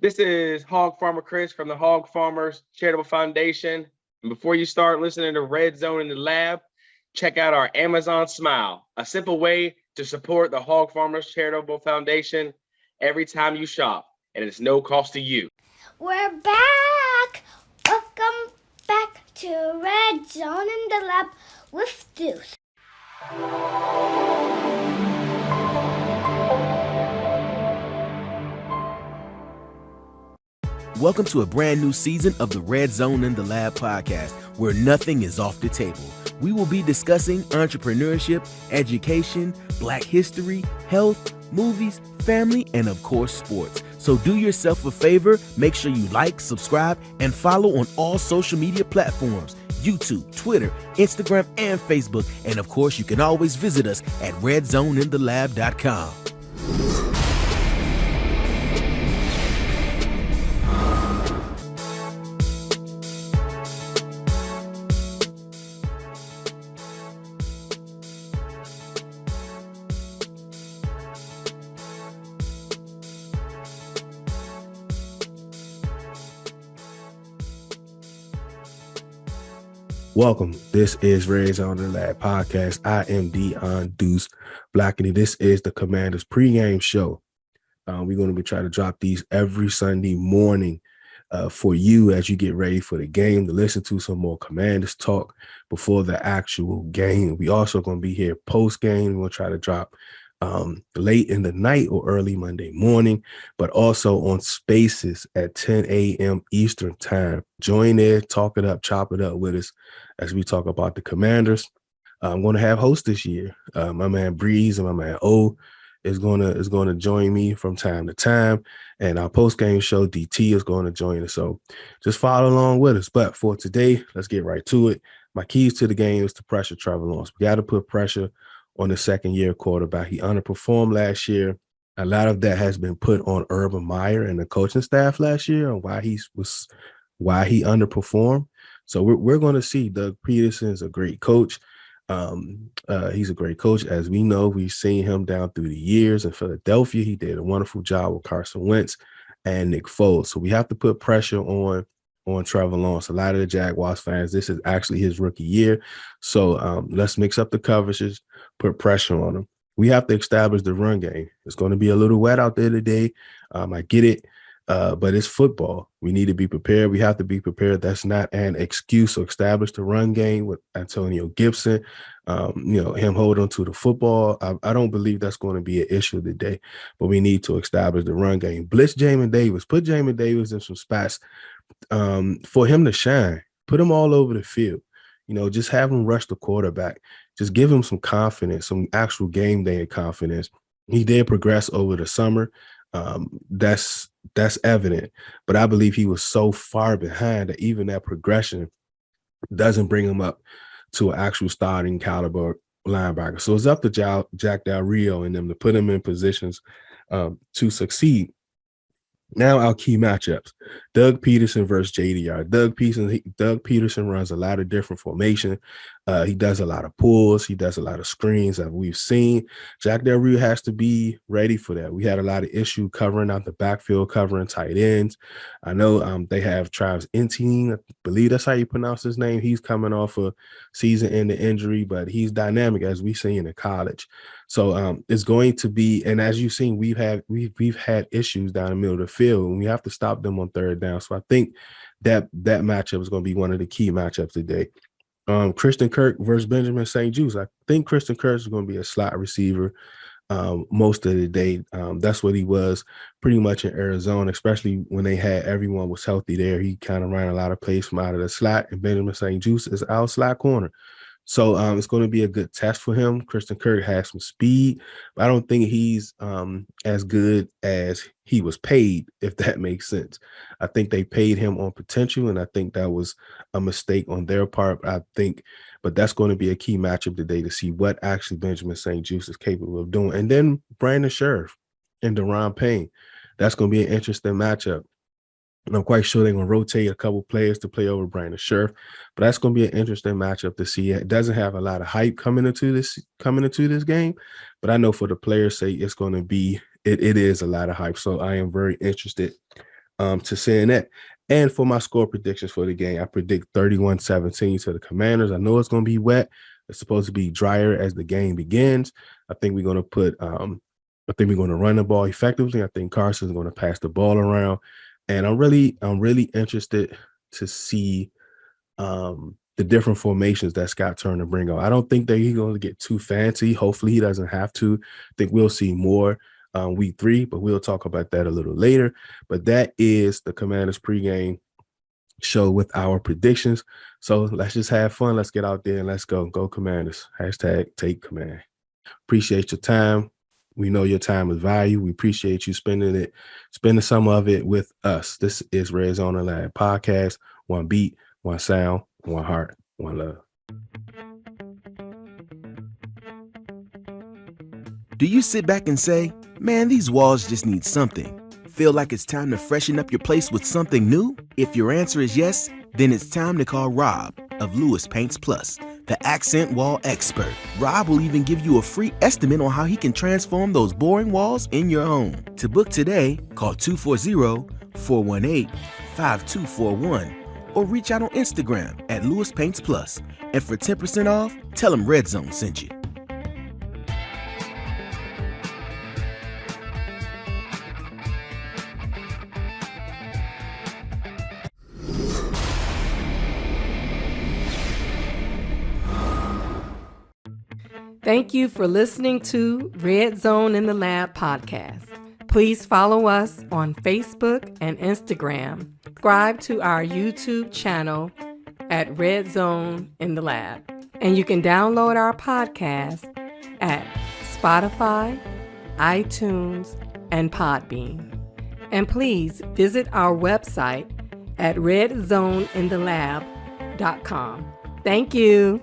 This is Hog Farmer Chris from the Hog Farmers Charitable Foundation. And before you start listening to Red Zone in the Lab, check out our Amazon Smile, a simple way to support the Hog Farmers Charitable Foundation every time you shop, and it's no cost to you. We're back! Welcome back to Red Zone in the Lab with Deuce. Welcome to a brand new season of the Red Zone in the Lab podcast, where nothing is off the table. We will be discussing entrepreneurship, education, Black history, health, movies, family, and of course, sports. So do yourself a favor, make sure you like, subscribe, and follow on all social media platforms, YouTube, Twitter, Instagram, and Facebook. And of course, you can always visit us at redzoneinTheLab.com. Welcome. This is Red Zone in the Lab podcast. I am Dion Deuce Blackney. This is the Commanders pregame show. We're going to be trying to drop these every Sunday morning for you as you get ready for the game to listen to some more Commanders talk before the actual game. We also going to be here post game. We're going to try to drop late in the night or early Monday morning, but also on Spaces at 10 a.m. Eastern time. Join in, talk it up, chop it up with us as we talk about the Commanders. I'm going to have hosts this year. My man Breeze and my man O is going to join me from time to time, and our post game show DT is going to join us. So just follow along with us. But for today, let's get right to it. My keys to the game is to pressure Trevor Lawrence. We got to put pressure on the second-year quarterback. He underperformed last year. A lot of that has been put on Urban Meyer and the coaching staff last year on why he underperformed. So we're going to see. Doug Peterson is a great coach. He's a great coach. As we know, we've seen him down through the years in Philadelphia. He did a wonderful job with Carson Wentz and Nick Foles. So we have to put pressure on Trevor Lawrence. A lot of the Jaguars fans, this is actually his rookie year. So let's mix up the coverages, put pressure on him. We have to establish the run game. It's going to be a little wet out there today. I get it, but it's football. We need to be prepared. We have to be prepared. That's not an excuse. So establish the run game with Antonio Gibson, him holding to the football. I don't believe that's going to be an issue today, but we need to establish the run game. Blitz Jamin Davis. Put Jamin Davis in some spots for him to shine. Put him all over the field. Just have him rush the quarterback. Just give him some confidence, some actual game day confidence. He did progress over the summer. That's evident. But I believe he was so far behind that even that progression doesn't bring him up to an actual starting caliber linebacker. So it's up to Jack Del Rio and them to put him in positions to succeed. Now our key matchups: Doug Peterson versus JDR. Doug Peterson runs a lot of different formation. He does a lot of pulls. He does a lot of screens that we've seen. Jack Del Rio has to be ready for that. We had a lot of issue covering out the backfield, covering tight ends. I know they have Travis Etienne. I believe that's how you pronounce his name. He's coming off a season-ending injury, but he's dynamic as we've seen in college. So it's going to be, and as you've seen, we've had issues down the middle of the field, and we have to stop them on third down. So I think that matchup is going to be one of the key matchups today. Christian Kirk versus Benjamin St. Juste. I think Christian Kirk is going to be a slot receiver most of the day. That's what he was pretty much in Arizona, especially when everyone was healthy there. He kind of ran a lot of plays from out of the slot, and Benjamin St. Juste is our slot corner. So it's going to be a good test for him. Christian Kirk has some speed, but I don't think he's as good as he was paid, if that makes sense. I think they paid him on potential, and I think that was a mistake on their part. But that's going to be a key matchup today to see what actually Benjamin St. Juste is capable of doing. And then Brandon Sheriff and Deron Payne. That's going to be an interesting matchup. And I'm quite sure they're going to rotate a couple players to play over Brandon Sheriff, but that's going to be an interesting matchup to see. It doesn't have a lot of hype coming into this game, but I know for the players' sake, it's going to be it is a lot of hype. So I am very interested to saying that. And for my score predictions for the game, I predict 31-17 to the Commanders. I know it's going to be wet. It's supposed to be drier as the game begins. I think we're going to run the ball effectively. I think Carson's going to pass the ball around. And I'm really interested to see the different formations that Scott Turner bring out. I don't think that he's going to get too fancy. Hopefully he doesn't have to. I think we'll see more week 3, but we'll talk about that a little later. But that is the Commanders pregame show with our predictions. So let's just have fun. Let's get out there and let's go. Go Commanders. # take command. Appreciate your time. We know your time is value. We appreciate you spending some of it with us. This is Red Zone and Lab Podcast. One beat, one sound, one heart, one love. Do you sit back and say, man, these walls just need something? Feel like it's time to freshen up your place with something new? If your answer is yes, then it's time to call Rob of Lewis Paints Plus, the accent wall expert. Rob will even give you a free estimate on how he can transform those boring walls in your home. To book today, call 240-418-5241 or reach out on Instagram at Lewis Paints Plus. And for 10% off, tell him Red Zone sent you. Thank you for listening to Red Zone in the Lab podcast. Please follow us on Facebook and Instagram. Subscribe to our YouTube channel at Red Zone in the Lab. And you can download our podcast at Spotify, iTunes, and Podbean. And please visit our website at redzoneinTheLab.com. Thank you.